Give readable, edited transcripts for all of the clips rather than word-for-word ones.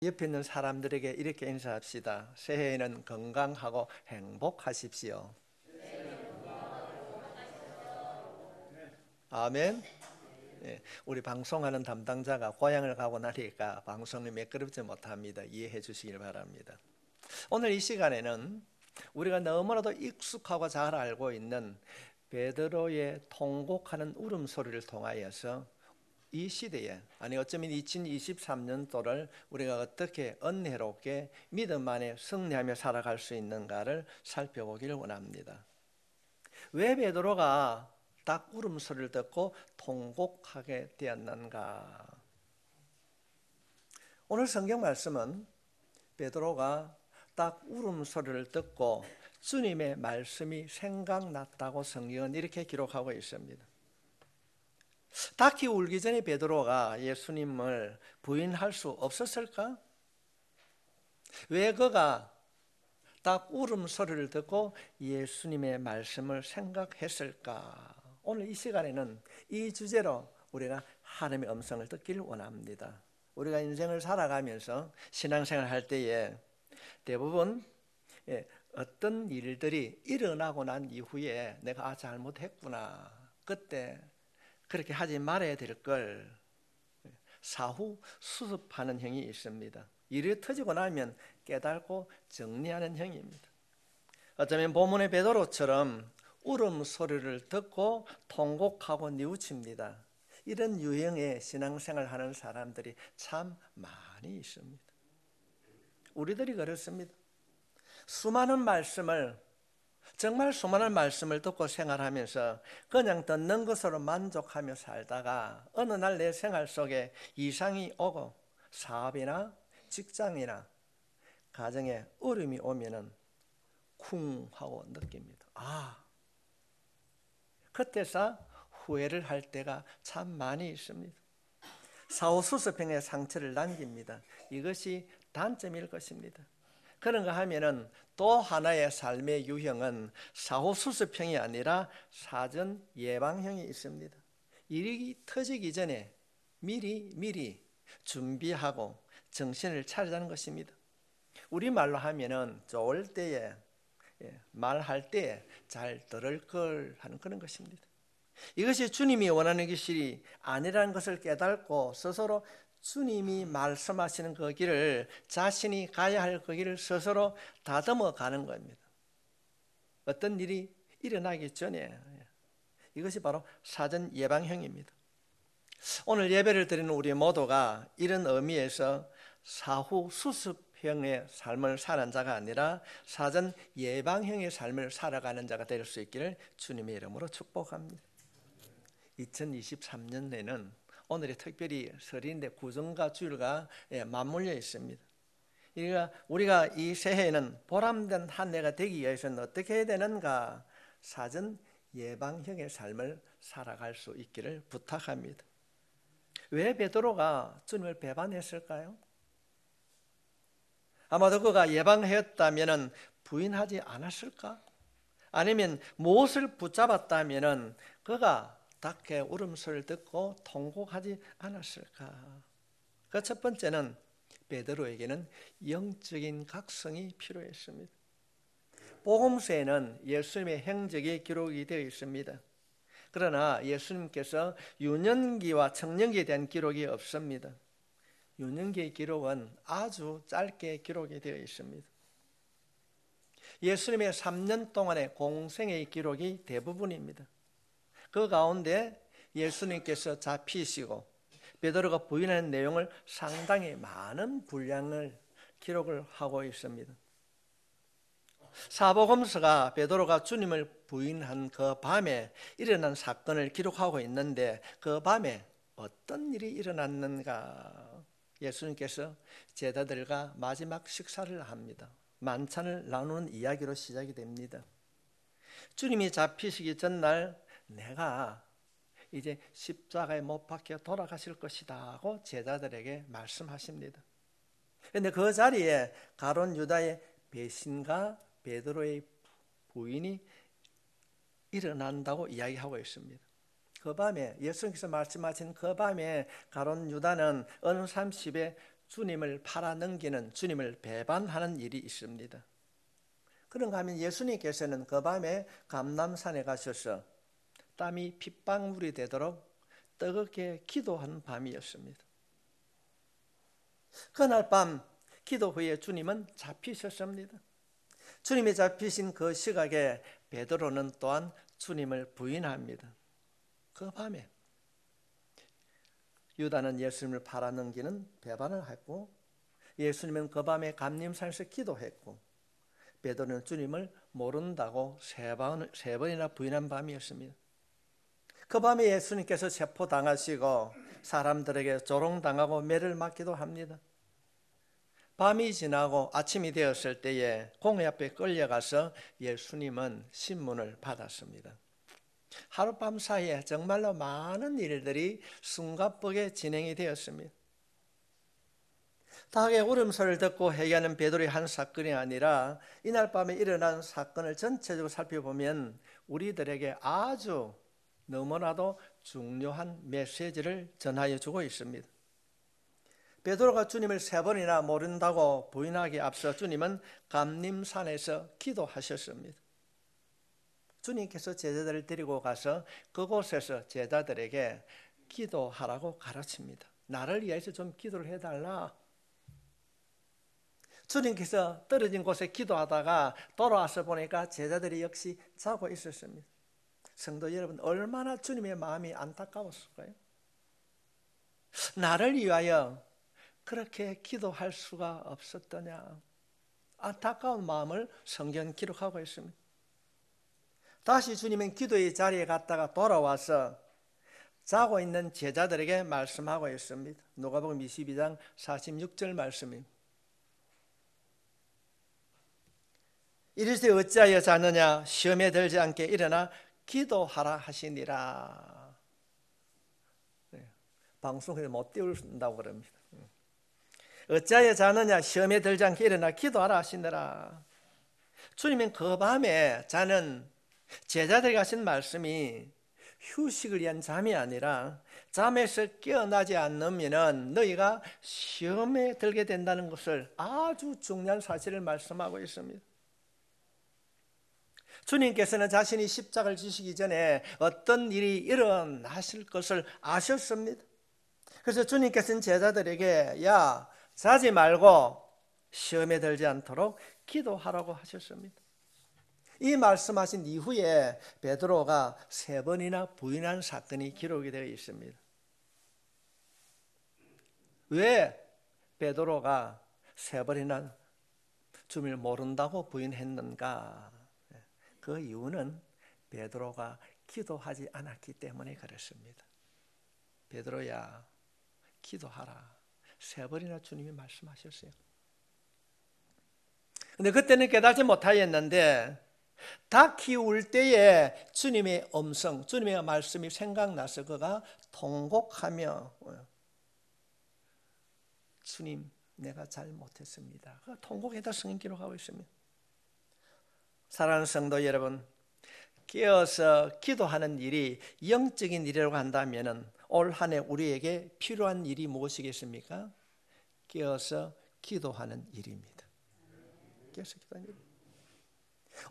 옆에 있는 사람들에게 이렇게 인사합시다. 새해에는 건강하고 행복하십시오. 아멘. 예, 우리 방송하는 담당자가 고향을 가고 나니까 방송이 매끄럽지 못합니다. 이해해 주시길 바랍니다. 오늘 이 시간에는 우리가 너무나도 익숙하고 잘 알고 있는 베드로의 통곡하는 울음소리를 통하여서 이 시대에, 아니 어쩌면 2023년도를 우리가 어떻게 은혜롭게 믿음 안에 승리하며 살아갈 수 있는가를 살펴보기를 원합니다. 왜 베드로가 딱 울음소리를 듣고 통곡하게 되었는가? 오늘 성경 말씀은 베드로가 딱 울음소리를 듣고 주님의 말씀이 생각났다고 성경은 이렇게 기록하고 있습니다. 딱히 울기 전에 베드로가 예수님을 부인할 수 없었을까? 왜 그가 딱 울음소리를 듣고 예수님의 말씀을 생각했을까? 오늘 이 시간에는 이 주제로 우리가 하나님의 음성을 듣기를 원합니다. 우리가 인생을 살아가면서 신앙생활 할 때에 대부분 어떤 일들이 일어나고 난 이후에 내가 잘못했구나, 그때 그렇게 하지 말아야 될 걸 사후 수습하는 형이 있습니다. 일이 터지고 나면 깨닫고 정리하는 형입니다. 어쩌면 본문의 베드로처럼 울음소리를 듣고 통곡하고 뉘우칩니다. 이런 유형의 신앙생활 하는 사람들이 참 많이 있습니다. 우리들이 그렇습니다. 정말 수많은 말씀을 듣고 생활하면서 그냥 듣는 것으로 만족하며 살다가 어느 날 내 생활 속에 이상이 오고 사업이나 직장이나 가정에 어려움이 오면은 쿵 하고 느낍니다. 그때서 후회를 할 때가 참 많이 있습니다. 사후수습형의 상처를 남깁니다. 이것이 단점일 것입니다. 그런가 하면은 또 하나의 삶의 유형은 사후수습형이 아니라 사전 예방형이 있습니다. 일이 터지기 전에 미리 준비하고 정신을 차리자는 것입니다. 우리말로 하면은 좋을 때에 말할 때에 잘 들을 걸 하는 그런 것입니다. 이것이 주님이 원하는 것이 아니라는 것을 깨닫고 스스로 주님이 말씀하시는 그 길을, 자신이 가야 할 그 길을 스스로 다듬어 가는 겁니다. 어떤 일이 일어나기 전에. 이것이 바로 사전 예방형입니다. 오늘 예배를 드리는 우리 모두가 이런 의미에서 사후 수습형의 삶을 사는 자가 아니라 사전 예방형의 삶을 살아가는 자가 될 수 있기를 주님의 이름으로 축복합니다. 2023년에는 오늘이 특별히 설인데 구정과 주일과 맞물려 있습니다. 그러니까 우리가 이 새해에는 보람된 한 해가 되기 위해서는 어떻게 해야 되는가? 사전 예방형의 삶을 살아갈 수 있기를 부탁합니다. 왜 베드로가 주님을 배반했을까요? 아마도 그가 예방하였다면 부인하지 않았을까? 아니면 무엇을 붙잡았다면 그가 닭의 울음소리를 듣고 통곡하지 않았을까? 그 첫 번째는 베드로에게는 영적인 각성이 필요했습니다. 복음서에는 예수님의 행적이 기록이 되어 있습니다. 그러나 예수님께서 유년기와 청년기에 대한 기록이 없습니다. 유년기의 기록은 아주 짧게 기록이 되어 있습니다. 예수님의 3년 동안의 공생의 기록이 대부분입니다. 그 가운데 예수님께서 잡히시고 베드로가 부인하는 내용을 상당히 많은 분량을 기록을 하고 있습니다. 사복음서가 베드로가 주님을 부인한 그 밤에 일어난 사건을 기록하고 있는데 그 밤에 어떤 일이 일어났는가? 예수님께서 제자들과 마지막 식사를 합니다. 만찬을 나누는 이야기로 시작이 됩니다. 주님이 잡히시기 전날 내가 이제 십자가에 못 박혀 돌아가실 것이다 하고 제자들에게 말씀하십니다. 그런데 그 자리에 가룟 유다의 배신과 베드로의 부인이 일어난다고 이야기하고 있습니다. 그 밤에 예수님께서 말씀하신 그 밤에 가룟 유다는 어느 30에 주님을 팔아넘기는, 주님을 배반하는 일이 있습니다. 그런가 하면 예수님께서는 그 밤에 감람산에 가셔서 땀이 핏방울이 되도록 뜨겁게 기도한 밤이었습니다. 그날 밤 기도 후에 주님은 잡히셨습니다. 주님이 잡히신 그 시각에 베드로는 또한 주님을 부인합니다. 그 밤에 유다는 예수님을 팔아넘기는 배반을 했고, 예수님은 그 밤에 감림산에서 기도했고, 베드로는 주님을 모른다고 세 번이나 부인한 밤이었습니다. 그 밤에 예수님께서 체포당하시고 사람들에게 조롱당하고 매를 맞기도 합니다. 밤이 지나고 아침이 되었을 때에 공회 앞에 끌려가서 예수님은 신문을 받았습니다. 하룻밤 사이에 정말로 많은 일들이 숨가쁘게 진행이 되었습니다. 닭의 울음소리를 듣고 회개하는 베드로의 한 사건이 아니라 이날 밤에 일어난 사건을 전체적으로 살펴보면 우리들에게 아주 너무나도 중요한 메시지를 전하여 주고 있습니다. 베드로가 주님을 세 번이나 모른다고 부인하기에 앞서 주님은 감림산에서 기도하셨습니다. 주님께서 제자들을 데리고 가서 그곳에서 제자들에게 기도하라고 가르칩니다. 나를 위해서 좀 기도를 해달라. 주님께서 떨어진 곳에 기도하다가 돌아와서 보니까 제자들이 역시 자고 있었습니다. 성도 여러분, 얼마나 주님의 마음이 안타까웠을까요? 나를 위하여 그렇게 기도할 수가 없었더냐, 안타까운 마음을 성경 기록하고 있습니다. 다시 주님은 기도의 자리에 갔다가 돌아와서 자고 있는 제자들에게 말씀하고 있습니다. 누가복음 22장 46절 말씀입니다. 이르시되 어찌하여 자느냐, 시험에 들지 않게 일어나 기도하라 하시니라. 방송에서 못 띄운다고 그럽니다. 어찌하여 자느냐, 시험에 들지 않게 일어나 기도하라 하시니라. 주님은 그 밤에 자는 제자들에게 하신 말씀이 휴식을 위한 잠이 아니라 잠에서 깨어나지 않으면 너희가 시험에 들게 된다는 것을, 아주 중요한 사실을 말씀하고 있습니다. 주님께서는 자신이 십자가를 지시기 전에 어떤 일이 일어나실 것을 아셨습니다. 그래서 주님께서는 제자들에게 야, 자지 말고 시험에 들지 않도록 기도하라고 하셨습니다. 이 말씀하신 이후에 베드로가 세 번이나 부인한 사건이 기록이 되어 있습니다. 왜 베드로가 세 번이나 주님을 모른다고 부인했는가? 그 이유는 베드로가 기도하지 않았기 때문에 그렇습니다. 베드로야, 기도하라. 세 번이나 주님이 말씀하셨어요. 근데 그때는 깨닫지 못하였는데 닭 키울 때에 주님의 음성, 주님의 말씀이 생각나서 그가 통곡하며 주님, 내가 잘못했습니다. 그가 통곡에다 성경 기록하고 있습니다. 사랑하는 성도 여러분, 깨어서 기도하는 일이 영적인 일이라고 한다면 올 한 해 우리에게 필요한 일이 무엇이겠습니까? 깨어서 기도하는 일입니다. 깨어서 기도하는 일.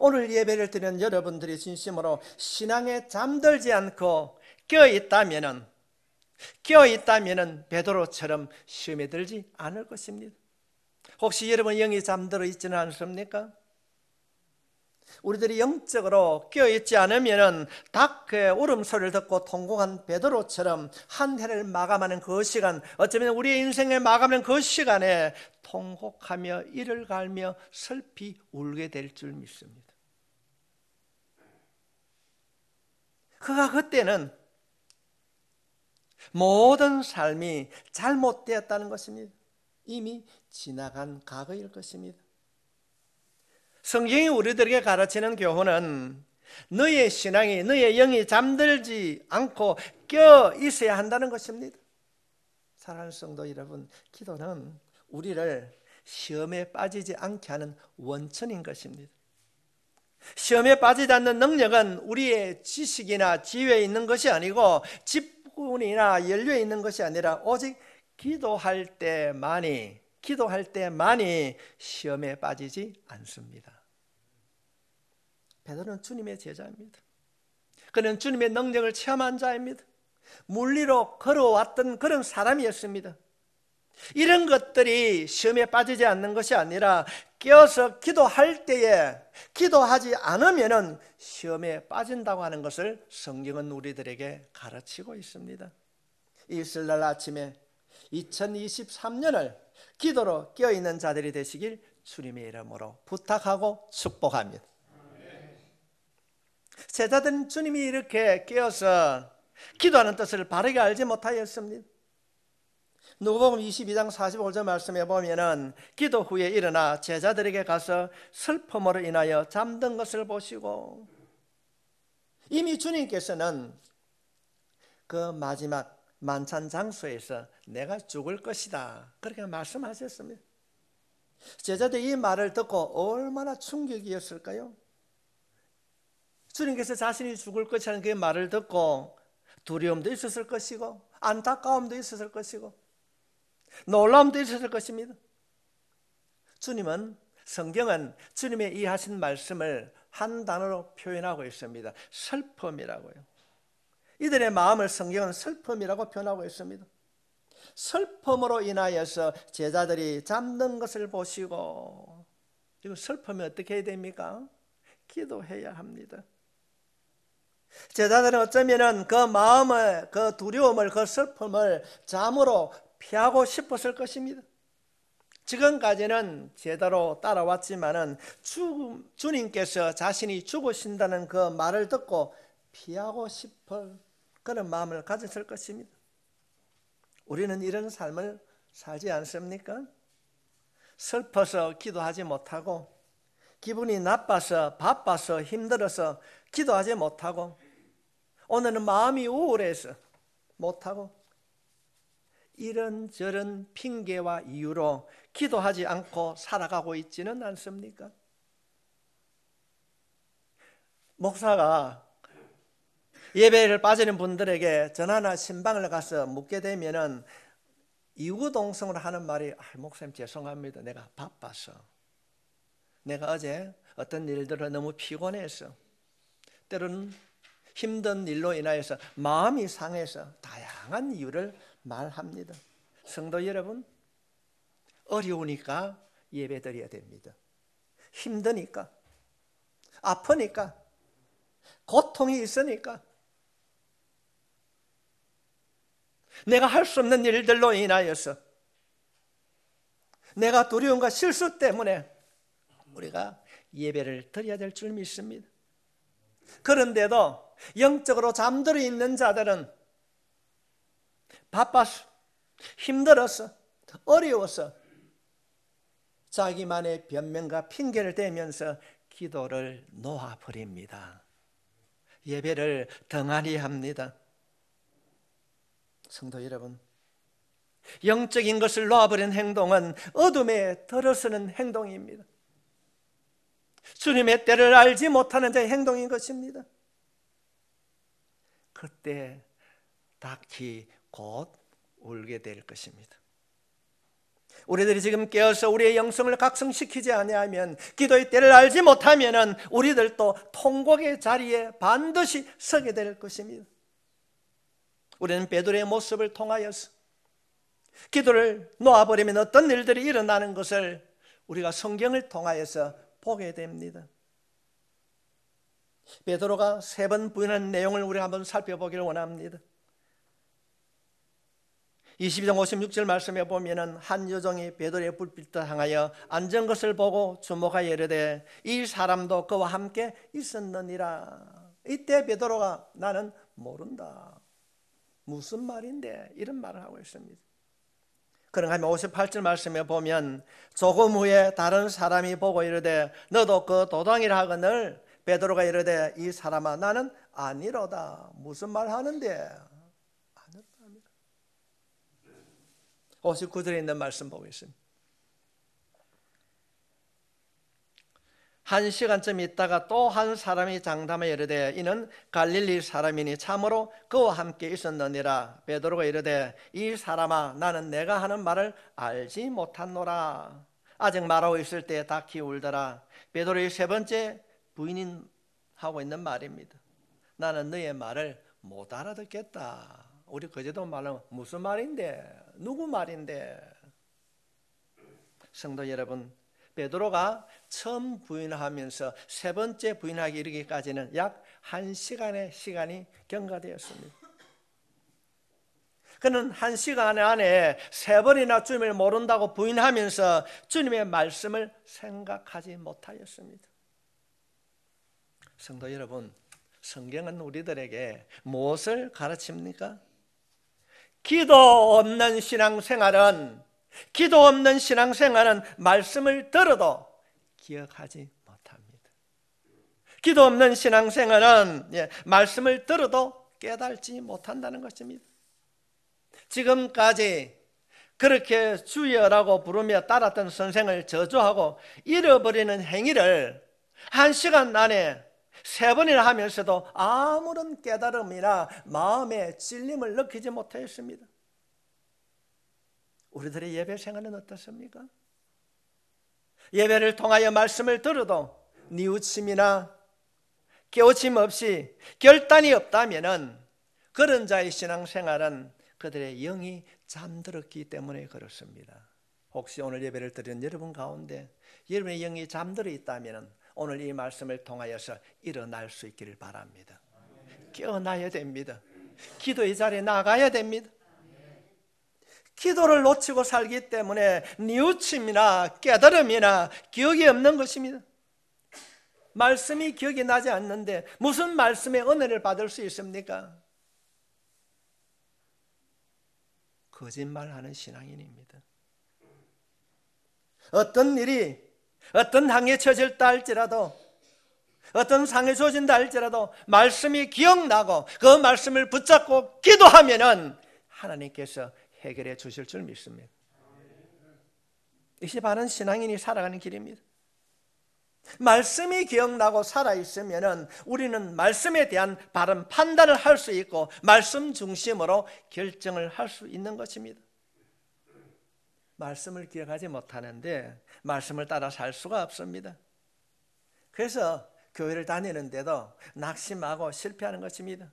오늘 예배를 드리는 여러분들이 진심으로 신앙에 잠들지 않고 깨어있다면 베드로처럼 시험에 들지 않을 것입니다. 혹시 여러분 영이 잠들어 있지는 않습니까? 우리들이 영적으로 깨어있지 않으면 닭의 울음소리를 듣고 통곡한 베드로처럼 한 해를 마감하는 그 시간, 어쩌면 우리의 인생을 마감하는 그 시간에 통곡하며 이를 갈며 슬피 울게 될 줄 믿습니다. 그가 그때는 모든 삶이 잘못되었다는 것입니다. 이미 지나간 과거일 것입니다. 성경이 우리들에게 가르치는 교훈은 너의 신앙이, 너의 영이 잠들지 않고 깨어 있어야 한다는 것입니다. 사랑하는 성도 여러분, 기도는 우리를 시험에 빠지지 않게 하는 원천인 것입니다. 시험에 빠지지 않는 능력은 우리의 지식이나 지혜에 있는 것이 아니고 직분이나 연료에 있는 것이 아니라 오직 기도할 때만이 시험에 빠지지 않습니다. 베드로는 주님의 제자입니다. 그는 주님의 능력을 체험한 자입니다. 물리로 걸어왔던 그런 사람이었습니다. 이런 것들이 시험에 빠지지 않는 것이 아니라 깨어서 기도할 때에 기도하지 않으면 시험에 빠진다고 하는 것을 성경은 우리들에게 가르치고 있습니다. 이슬날 아침에 2023년을 기도로 깨어있는 자들이 되시길 주님의 이름으로 부탁하고 축복합니다. 제자들은 주님이 이렇게 깨어서 기도하는 뜻을 바르게 알지 못하였습니다. 누가복음 22장 45절 말씀에 보면은 기도 후에 일어나 제자들에게 가서 슬픔으로 인하여 잠든 것을 보시고, 이미 주님께서는 그 마지막 만찬 장소에서 내가 죽을 것이다 그렇게 말씀하셨습니다. 제자들이 이 말을 듣고 얼마나 충격이었을까요? 주님께서 자신이 죽을 것이라는 그 말을 듣고 두려움도 있었을 것이고 안타까움도 있었을 것이고 놀라움도 있었을 것입니다. 성경은 주님의 이 하신 말씀을 한 단어로 표현하고 있습니다. 슬픔이라고요. 이들의 마음을 성경은 슬픔이라고 표현하고 있습니다. 슬픔으로 인하여서 제자들이 잠든 것을 보시고, 지금 슬픔이 어떻게 해야 됩니까? 기도해야 합니다. 제자들은 어쩌면 그 마음을, 그 두려움을, 그 슬픔을 잠으로 피하고 싶었을 것입니다. 지금까지는 제대로 따라왔지만은 주님께서 자신이 죽으신다는 그 말을 듣고 피하고 싶을 그런 마음을 가졌을 것입니다. 우리는 이런 삶을 살지 않습니까? 슬퍼서 기도하지 못하고, 기분이 나빠서 바빠서 힘들어서 기도하지 못하고, 오늘은 마음이 우울해서 못하고, 이런저런 핑계와 이유로 기도하지 않고 살아가고 있지는 않습니까? 목사가 예배를 빠지는 분들에게 전화나 신방을 가서 묻게 되면은 이구동성으로 하는 말이, 목사님 죄송합니다. 내가 바빠서, 내가 어제 어떤 일들을 너무 피곤해서, 때로는 힘든 일로 인하여서 마음이 상해서 다양한 이유를 말합니다. 성도 여러분, 어려우니까 예배드려야 됩니다. 힘드니까, 아프니까, 고통이 있으니까, 내가 할 수 없는 일들로 인하여서, 내가 두려움과 실수 때문에 우리가 예배를 드려야 될 줄 믿습니다. 그런데도 영적으로 잠들어 있는 자들은 바빠서, 힘들어서, 어려워서 자기만의 변명과 핑계를 대면서 기도를 놓아버립니다. 예배를 등한히 합니다. 성도 여러분, 영적인 것을 놓아버린 행동은 어둠에 들어서는 행동입니다. 주님의 때를 알지 못하는 자의 행동인 것입니다. 그때 닭이 곧 울게 될 것입니다. 우리들이 지금 깨어서 우리의 영성을 각성시키지 아니하면, 기도의 때를 알지 못하면 우리들도 통곡의 자리에 반드시 서게 될 것입니다. 우리는 베드로의 모습을 통하여서 기도를 놓아버리면 어떤 일들이 일어나는 것을 우리가 성경을 통하여서 보게 됩니다. 베드로가 3번 부인한 내용을 우리가 한번 살펴보기를 원합니다. 22장 56절 말씀에 보면은 한 여종이 베드로의 불빛을 향하여 앉은 것을 보고 주목하여 이르되 이 사람도 그와 함께 있었느니라. 이때 베드로가 나는 모른다, 무슨 말인데, 이런 말을 하고 있습니다. 그런가 하면 58절 말씀에 보면 조금 후에 다른 사람이 보고 이르되 너도 그 도당이라 하거늘 베드로가 이르되 이 사람아 나는 아니로다. 무슨 말 하는데? 59절에 있는 말씀 보겠습니다. 1시간쯤 있다가 또 한 사람이 장담하여 이르되 이는 갈릴리 사람이니 참으로 그와 함께 있었느니라. 베드로가 이르되 이 사람아 나는 내가 하는 말을 알지 못하노라. 아직 말하고 있을 때에 닭이 울더라. 베드로의 세 번째 부인인 하고 있는 말입니다. 나는 너의 말을 못 알아듣겠다. 우리 거제도 말로 무슨 말인데, 누구 말인데. 성도 여러분, 베드로가 처음 부인하면서 세 번째 부인하기 이르기까지는 약 1시간의 시간이 경과되었습니다. 그는 1시간 안에 세 번이나 주님을 모른다고 부인하면서 주님의 말씀을 생각하지 못하였습니다. 성도 여러분, 성경은 우리들에게 무엇을 가르칩니까? 기도 없는 신앙생활은 말씀을 들어도 기억하지 못합니다. 기도 없는 신앙생활은 말씀을 들어도 깨달지 못한다는 것입니다. 지금까지 그렇게 주여라고 부르며 따랐던 선생을 저주하고 잃어버리는 행위를 1시간 안에 3번이나 하면서도 아무런 깨달음이나 마음의 찔림을 느끼지 못하였습니다. 우리들의 예배 생활은 어떻습니까? 예배를 통하여 말씀을 들어도 뉘우침이나 깨우침 없이 결단이 없다면 그런 자의 신앙생활은 그들의 영이 잠들었기 때문에 그렇습니다. 혹시 오늘 예배를 드리는 여러분 가운데 여러분의 영이 잠들어 있다면 오늘 이 말씀을 통하여서 일어날 수 있기를 바랍니다. 깨어나야 됩니다. 기도의 자리에 나가야 됩니다. 기도를 놓치고 살기 때문에 뉘우침이나 깨달음이나 기억이 없는 것입니다. 말씀이 기억이 나지 않는데 무슨 말씀의 은혜를 받을 수 있습니까? 거짓말하는 신앙인입니다. 어떤 일이 어떤 항에 처질다 할지라도 어떤 상에 주어진다 할지라도 말씀이 기억나고 그 말씀을 붙잡고 기도하면은 하나님께서 해결해 주실 줄 믿습니다. 이것이 바른 신앙인이 살아가는 길입니다. 말씀이 기억나고 살아있으면 우리는 말씀에 대한 바른 판단을 할 수 있고 말씀 중심으로 결정을 할 수 있는 것입니다. 말씀을 기억하지 못하는데 말씀을 따라 살 수가 없습니다. 그래서 교회를 다니는데도 낙심하고 실패하는 것입니다.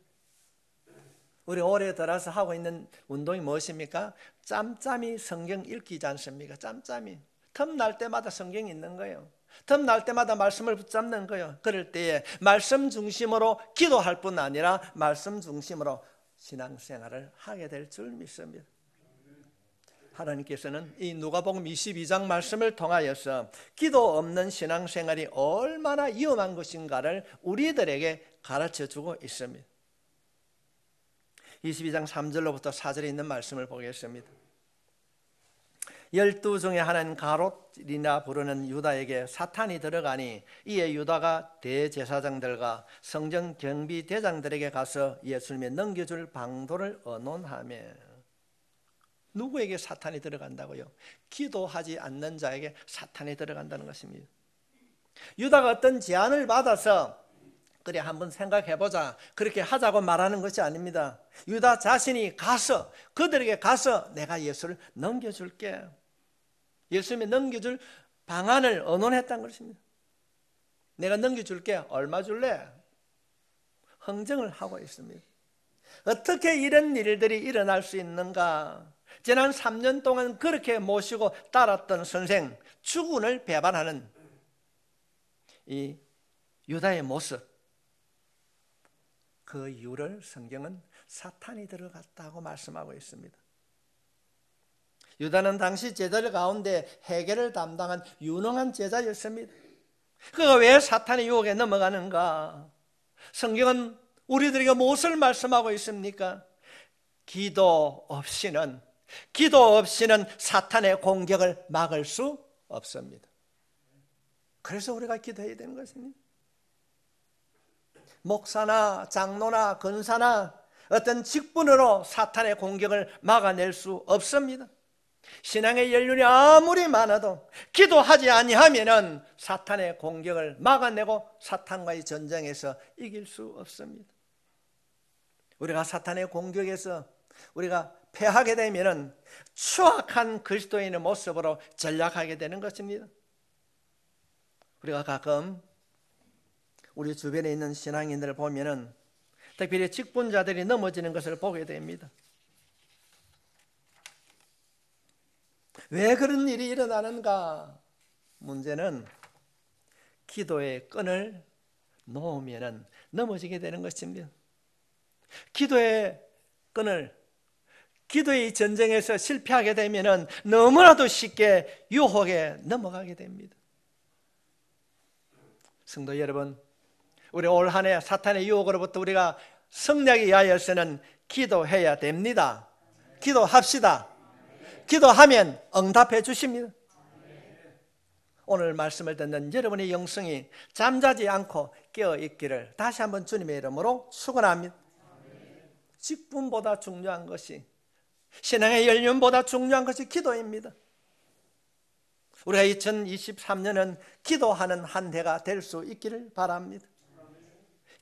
우리 올해 들어서 하고 있는 운동이 무엇입니까? 짬짬이 성경 읽기지 않습니까? 짬짬이 틈날 때마다 성경 읽는 거예요. 틈날 때마다 말씀을 붙잡는 거예요. 그럴 때에 말씀 중심으로 기도할 뿐 아니라 말씀 중심으로 신앙생활을 하게 될 줄 믿습니다. 하나님께서는 이 누가복음 22장 말씀을 통하여서 기도 없는 신앙생활이 얼마나 위험한 것인가를 우리들에게 가르쳐주고 있습니다. 22장 3절로부터 4절에 있는 말씀을 보겠습니다. 12 중에 하나인 가롯이라 부르는 유다에게 사탄이 들어가니 이에 유다가 대제사장들과 성전 경비 대장들에게 가서 예수님의 넘겨줄 방도를 의논하며. 누구에게 사탄이 들어간다고요? 기도하지 않는 자에게 사탄이 들어간다는 것입니다. 유다가 어떤 제안을 받아서 그래 한번 생각해보자 그렇게 하자고 말하는 것이 아닙니다. 유다 자신이 가서 그들에게 가서 내가 예수를 넘겨줄게, 예수님이 넘겨줄 방안을 의논했다는 것입니다. 내가 넘겨줄게, 얼마 줄래? 흥정을 하고 있습니다. 어떻게 이런 일들이 일어날 수 있는가? 지난 3년 동안 그렇게 모시고 따랐던 선생 주군을 배반하는 이 유다의 모습, 그 이유를 성경은 사탄이 들어갔다고 말씀하고 있습니다. 유다는 당시 제자들 가운데 회개를 담당한 유능한 제자였습니다. 그가 왜 사탄의 유혹에 넘어가는가? 성경은 우리들에게 무엇을 말씀하고 있습니까? 기도 없이는 사탄의 공격을 막을 수 없습니다. 그래서 우리가 기도해야 되는 것입니다. 목사나 장로나 권사나 어떤 직분으로 사탄의 공격을 막아낼 수 없습니다. 신앙의 연륜이 아무리 많아도 기도하지 아니하면은 사탄의 공격을 막아내고 사탄과의 전쟁에서 이길 수 없습니다. 우리가 사탄의 공격에서 우리가 패하게 되면은 추악한 그리스도인의 모습으로 전락하게 되는 것입니다. 우리가 가끔 우리 주변에 있는 신앙인들을 보면은 특별히 직분자들이 넘어지는 것을 보게 됩니다. 왜 그런 일이 일어나는가? 문제는 기도의 끈을 놓으면 넘어지게 되는 것입니다. 기도의 끈을, 기도의 전쟁에서 실패하게 되면 너무나도 쉽게 유혹에 넘어가게 됩니다. 성도 여러분, 우리 올 한 해 사탄의 유혹으로부터 우리가 승리하기 위하여서는 기도해야 됩니다. 기도합시다. 기도하면 응답해 주십니다. 오늘 말씀을 듣는 여러분의 영성이 잠자지 않고 깨어있기를 다시 한번 주님의 이름으로 축원합니다. 직분보다 중요한 것이, 신앙의 연륜보다 중요한 것이 기도입니다. 우리가 2023년은 기도하는 한 해가 될 수 있기를 바랍니다.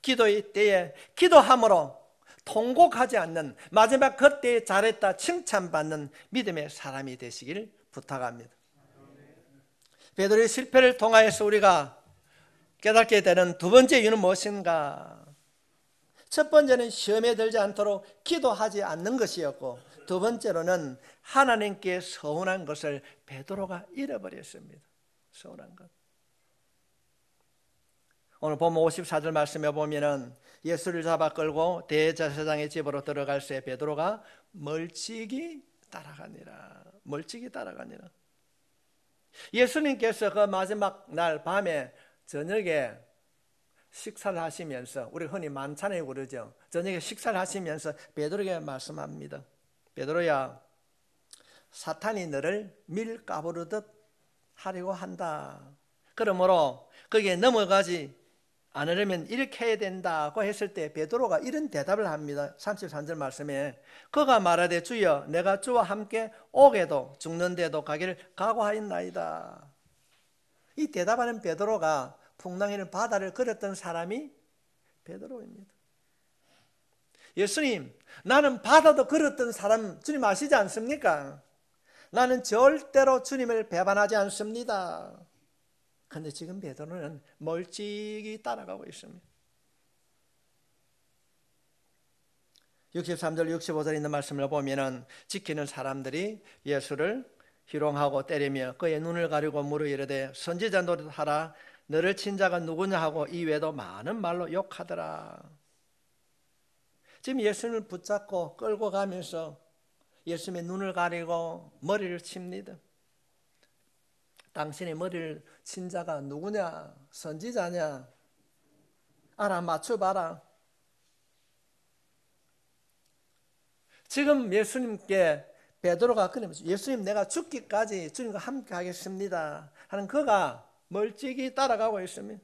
기도의 때에 기도함으로 통곡하지 않는, 마지막 그때에 잘했다 칭찬받는 믿음의 사람이 되시길 부탁합니다. 베드로의 실패를 통하여서 우리가 깨닫게 되는 두 번째 이유는 무엇인가? 첫 번째는 시험에 들지 않도록 기도하지 않는 것이었고, 두 번째로는 하나님께 서운한 것을 베드로가 잃어버렸습니다. 서운한 것. 오늘 본문 54절 말씀에 보면은 예수를 잡아 끌고 대제사장의 집으로 들어갈 새 베드로가 멀찍이 따라가니라. 멀찍이 따라가니라. 예수님께서 그 마지막 날 밤에 저녁에 식사를 하시면서, 우리 흔히 만찬에 그러죠. 저녁에 식사를 하시면서 베드로에게 말씀합니다. 베드로야, 사탄이 너를 밀 까부르듯 하려고 한다. 그러므로 거기에 넘어가지 않으려면 이렇게 해야 된다고 했을 때 베드로가 이런 대답을 합니다. 33절 말씀에 그가 말하되 주여 내가 주와 함께 오게도 죽는데도 가기를 각오하였나이다. 이 대답하는 베드로가 풍랑이는 바다를 걸었던 사람이 베드로입니다. 예수님, 나는 바다도 걸었던 사람 주님 아시지 않습니까? 나는 절대로 주님을 배반하지 않습니다. 그런데 지금 베드로는 멀찍이 따라가고 있습니다. 63절 65절 있는 말씀을 보면 지키는 사람들이 예수를 희롱하고 때리며 그의 눈을 가리고 물어 이르되 선지자 노릇하라. 너를 친 자가 누구냐 하고 이외에도 많은 말로 욕하더라. 지금 예수님을 붙잡고 끌고 가면서 예수님의 눈을 가리고 머리를 칩니다. 당신의 머리를 친 자가 누구냐? 선지자냐? 알아맞혀봐라. 지금 예수님께 베드로가 그러면서 예수님 내가 죽기까지 주님과 함께 하겠습니다 하는 그가 멀찍이 따라가고 있습니다.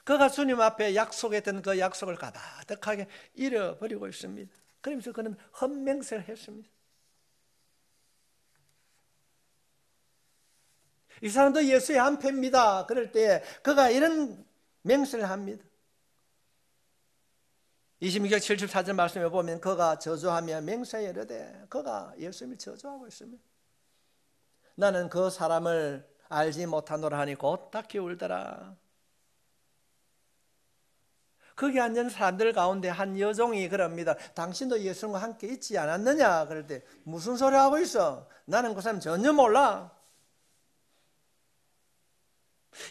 그가 주님 앞에 약속했던 그 약속을 가다득하게 잃어버리고 있습니다. 그러면서 그는 헛맹세를 했습니다. 이 사람도 예수의 한패입니다. 그럴 때 그가 이런 맹세를 합니다. 26절 74절 말씀에 보면 그가 저주하며 맹세에 이르되 그가 예수님을 저주하고 있습니다. 나는 그 사람을 알지 못하노라 하니 곧 닦이 울더라. 거기 앉은 사람들 가운데 한 여종이 그럽니다. 당신도 예수님과 함께 있지 않았느냐? 그럴 때 무슨 소리 하고 있어? 나는 그 사람 전혀 몰라.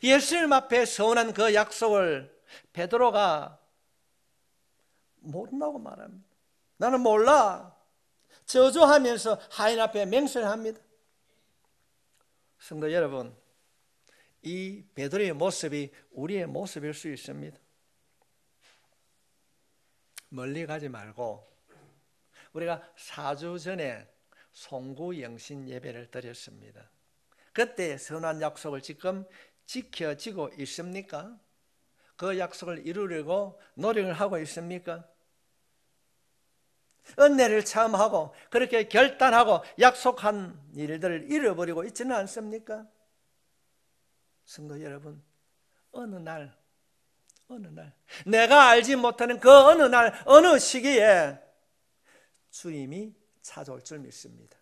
예수님 앞에 서운한 그 약속을 베드로가 모른다고 말합니다. 나는 몰라. 저주하면서 하인 앞에 맹세를 합니다. 성도 여러분, 이 베드로의 모습이 우리의 모습일 수 있습니다. 멀리 가지 말고 우리가 4주 전에 송구영신 예배를 드렸습니다. 그때 선한 약속을 지금 지켜지고 있습니까? 그 약속을 이루려고 노력을 하고 있습니까? 은혜를 체험하고 그렇게 결단하고 약속한 일들을 잃어버리고 있지는 않습니까? 성도 여러분, 어느 날 내가 알지 못하는 그 어느 날 어느 시기에 주님이 찾아올 줄 믿습니다.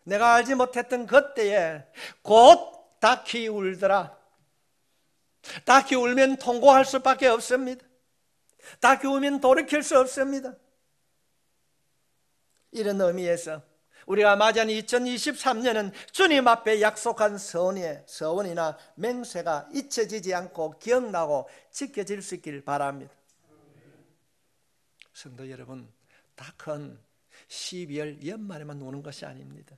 내가 알지 못했던 그때에 곧 닭이 울더라. 닭이 울면 통곡할 수밖에 없습니다. 닭이 울면 돌이킬 수 없습니다. 이런 의미에서 우리가 맞이하는 2023년은 주님 앞에 약속한 서원이나 맹세가 잊혀지지 않고 기억나고 지켜질 수 있길 바랍니다. 성도 여러분, 닭은 12월 연말에만 우는 것이 아닙니다.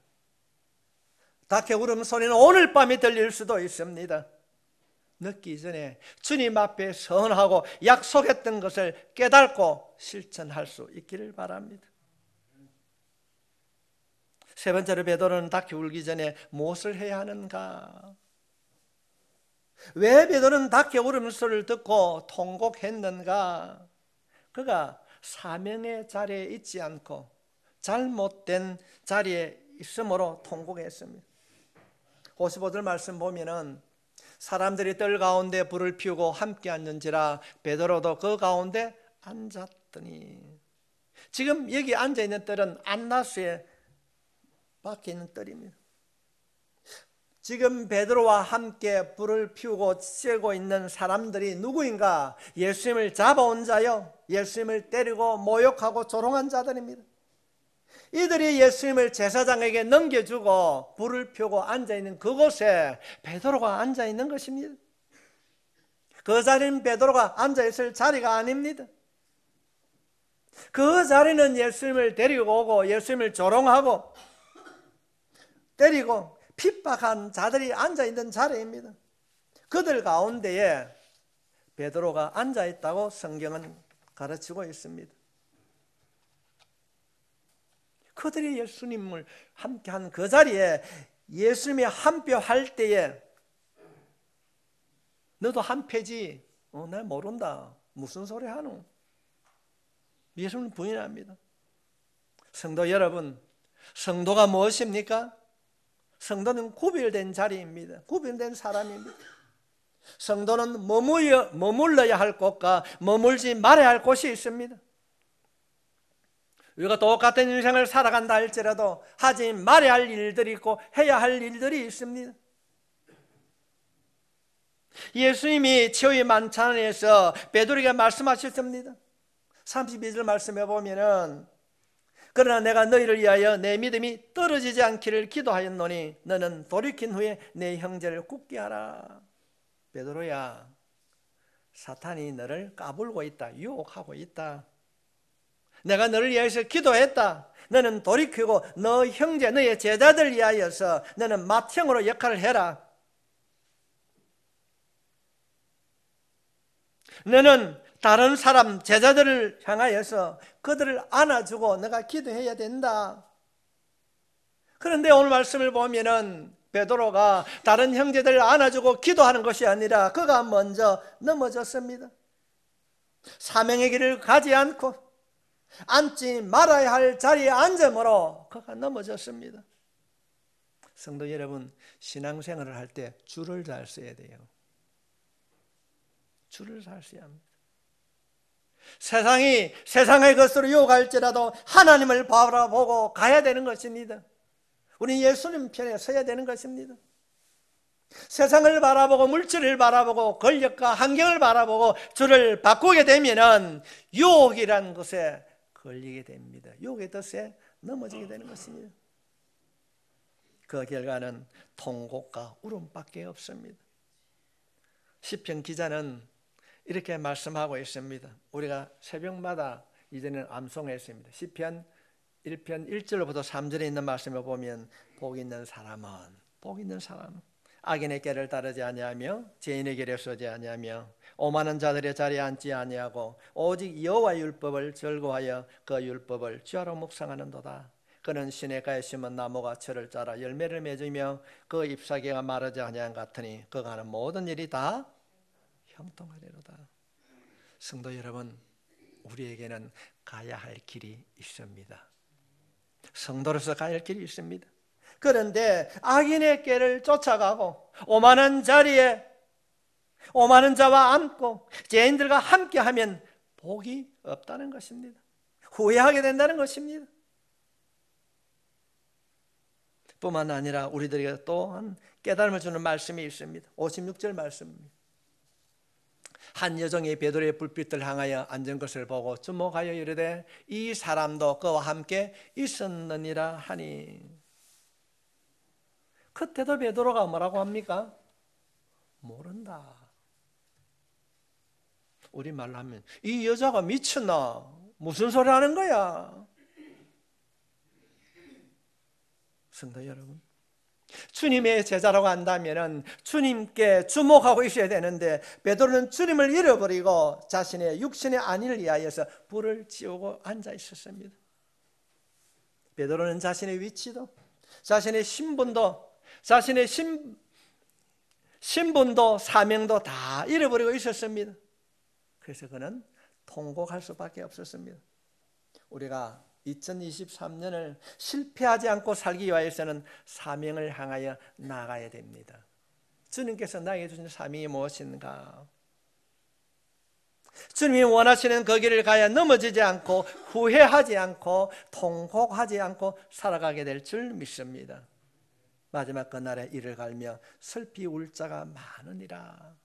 닭의 울음소리는 오늘 밤에 들릴 수도 있습니다. 늦기 전에 주님 앞에 선하고 약속했던 것을 깨닫고 실천할 수 있기를 바랍니다. 세 번째로 베드로는 닭이 울기 전에 무엇을 해야 하는가? 왜 베드로는 닭의 울음소리를 듣고 통곡했는가? 그가 사명의 자리에 있지 않고 잘못된 자리에 있으므로 통곡했습니다. 55절 말씀 보면은 사람들이 뜰 가운데 불을 피우고 함께 앉는지라 베드로도 그 가운데 앉았더니, 지금 여기 앉아있는 뜰은 안나스에 밖에 있는 뜰입니다. 지금 베드로와 함께 불을 피우고 쬐고 있는 사람들이 누구인가? 예수님을 잡아온 자요, 예수님을 때리고 모욕하고 조롱한 자들입니다. 이들이 예수님을 제사장에게 넘겨주고 불을 피우고 앉아있는 그곳에 베드로가 앉아있는 것입니다. 그 자리는 베드로가 앉아있을 자리가 아닙니다. 그 자리는 예수님을 데리고 오고 예수님을 조롱하고 때리고 핍박한 자들이 앉아있는 자리입니다. 그들 가운데에 베드로가 앉아있다고 성경은 가르치고 있습니다. 그들이 예수님을 함께한 그 자리에 예수님이 한 표 할 때에 너도 한 패지? 나 모른다. 무슨 소리 하노? 예수님 부인합니다. 성도 여러분, 성도가 무엇입니까? 성도는 구별된 자리입니다. 구별된 사람입니다. 성도는 머물러야 할 곳과 머물지 말아야 할 곳이 있습니다. 우리가 똑같은 인생을 살아간다 할지라도 하지 말아야 할 일들이 있고 해야 할 일들이 있습니다. 예수님이 치유의 만찬에서 베드로에게 말씀하셨습니다. 32절 말씀해 보면은, 그러나 내가 너희를 위하여 내 믿음이 떨어지지 않기를 기도하였노니 너는 돌이킨 후에 내 형제를 굳게 하라. 베드로야, 사탄이 너를 까불고 있다, 유혹하고 있다. 내가 너를 위해서 기도했다. 너는 돌이키고 너 형제, 너의 제자들 위하여서 너는 맏형으로 역할을 해라. 너는 다른 사람, 제자들을 향하여서 그들을 안아주고 내가 기도해야 된다. 그런데 오늘 말씀을 보면은 베드로가 다른 형제들을 안아주고 기도하는 것이 아니라 그가 먼저 넘어졌습니다. 사명의 길을 가지 않고 앉지 말아야 할 자리에 앉음으로 그가 넘어졌습니다. 성도 여러분, 신앙생활을 할 때 줄을 잘 서야 돼요. 줄을 잘 서야 합니다. 세상의 것으로 유혹할지라도 하나님을 바라보고 가야 되는 것입니다. 우리 예수님 편에 서야 되는 것입니다. 세상을 바라보고 물질을 바라보고 권력과 환경을 바라보고 줄을 바꾸게 되면은 유혹이라는 것에 걸리게 됩니다. 유혹의 덫에 넘어지게 되는 것입니다. 그 결과는 통곡과 울음밖에 없습니다. 시편 기자는 이렇게 말씀하고 있습니다. 우리가 새벽마다 이제는 암송했습니다. 시편 1편 1절부터 3절에 있는 말씀을 보면 복 있는 사람은 악인의 길을 따르지 아니하며 죄인의 길에 서지 아니하며 오만한 자들의 자리에 앉지 아니하고 오직 여호와의 율법을 즐거워하여 그 율법을 주야로 묵상하는도다. 그는 시냇가에 심은 나무가 철을 짜라 열매를 맺으며 그 잎사귀가 마르지 아니한 같으니 그가 하는 모든 일이 다 형통하리로다. 성도 여러분, 우리에게는 가야 할 길이 있습니다. 성도로서 가야 할 길이 있습니다. 그런데 악인의 길을 쫓아가고 오만한 자리에 오만한 자와 앉고 죄인들과 함께하면 복이 없다는 것입니다. 후회하게 된다는 것입니다. 뿐만 아니라 우리들에게 또한 깨달음을 주는 말씀이 있습니다. 56절 말씀입니다. 한 여종이 베드로의 불빛을 향하여 앉은 것을 보고 주목하여 이르되 이 사람도 그와 함께 있었느니라 하니. 그때도 베드로가 뭐라고 합니까? 모른다. 우리말로 하면 이 여자가 미쳤나? 무슨 소리 하는 거야? 성도 여러분, 주님의 제자라고 한다면 주님께 주목하고 있어야 되는데 베드로는 주님을 잃어버리고 자신의 육신의 안위를 위하여서 불을 지우고 앉아 있었습니다. 베드로는 자신의 위치도 자신의 신분도 자신의 신분도 사명도 다 잃어버리고 있었습니다. 그래서 그는 통곡할 수밖에 없었습니다. 우리가 2023년을 실패하지 않고 살기 위해서는 사명을 향하여 나아가야 됩니다. 주님께서 나에게 주신 사명이 무엇인가? 주님이 원하시는 그 길을 가야 넘어지지 않고 후회하지 않고 통곡하지 않고 살아가게 될 줄 믿습니다. 마지막 그날에 이를 갈며 슬피 울 자가 많으니라.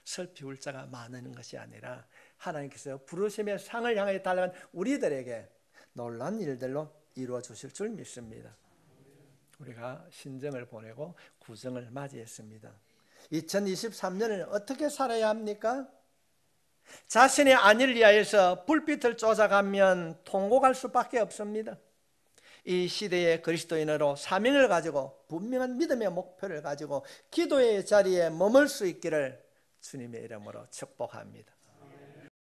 슬피 울 자가 많은 것이 아니라 하나님께서 부르심의 상을 향해 달려간 우리들에게 놀라운 일들로 이루어 주실 줄 믿습니다. 우리가 신정을 보내고 구정을 맞이했습니다. 2023년을 어떻게 살아야 합니까? 자신의 안위를 위하여서 불빛을 쫓아가면 통곡할 수밖에 없습니다. 이 시대의 그리스도인으로 사명을 가지고 분명한 믿음의 목표를 가지고 기도의 자리에 머물 수 있기를 주님의 이름으로 축복합니다.